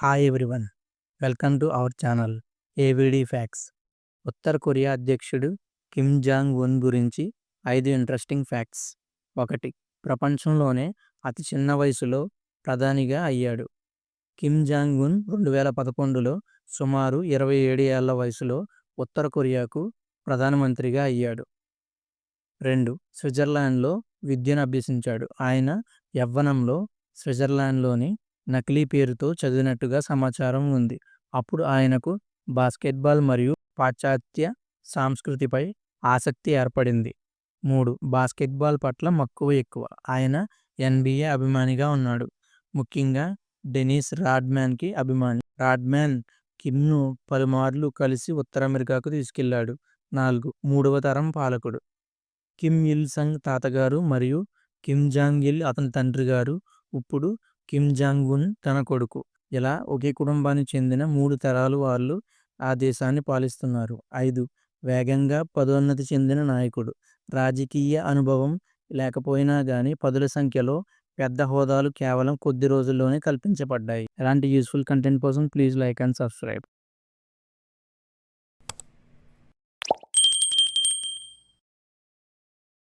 Hi everyone, welcome to our channel AVD facts. ఉత్తర కొరియా అధ్యక్షుడు కిమ్ జాంగ్ ఉన్ గురించి 5 ఇంట్రెస్టింగ్ ఫ్యాక్ట్స్. 1. ప్రపంచంలోనే అతి చిన్న వయసులో ప్రధానిగా అయ్యాడు. కిమ్ జాంగ్ ఉన్ 2011లో సుమారు 27 ఏళ్ల వయసులో ఉత్తర కొరియాకు ప్రధానమంత్రిగా అయ్యాడు. 2. స్విట్జర్లాండ్లో విద్యను అభ్యసించాడు. ఆయన యవ్వనంలో స్విట్జర్లాండ్లోని నకిలీ పేరుతో చదివినట్టుగా సమాచారం ఉంది. అప్పుడు ఆయనకు బాస్కెట్బాల్ మరియు పాశ్చాత్య సంస్కృతిపై ఆసక్తి ఏర్పడింది. 3. బాస్కెట్బాల్ పట్ల మక్కువ ఎక్కువ. ఆయన NBA అభిమానిగా ఉన్నాడు, ముఖ్యంగా డెనిస్ రాడ్మాన్కి అభిమాని. రాడ్మాన్ కిమ్ను పలుమార్లు కలిసి ఉత్తర అమెరికాకు తీసుకెళ్లాడు. 4. మూడవ తరం పాలకుడు. కిమ్ ఇల్ సంగ్ తాతగారు మరియు కిమ్ జాంగ్ ఇల్ అతని తండ్రి గారు, ఇప్పుడు కిమ్ జాంగ్ ఉన్ తన కొడుకు. ఇలా ఒకే కుటుంబానికి చెందిన 3 తరాలు వాళ్ళు ఆ దేశాన్ని పాలిస్తున్నారు. 5. వేగంగా పదోన్నతి చెందిన నాయకుడు. రాజకీయ అనుభవం లేకపోయినా కానీ పదుల సంఖ్యలో పెద్ద హోదాలు కేవలం కొద్ది రోజుల్లోనే కల్పించబడ్డాయి. ఇలాంటి యూస్ఫుల్ కంటెంట్ కోసం ప్లీజ్ లైక్ అండ్ సబ్స్క్రైబ్.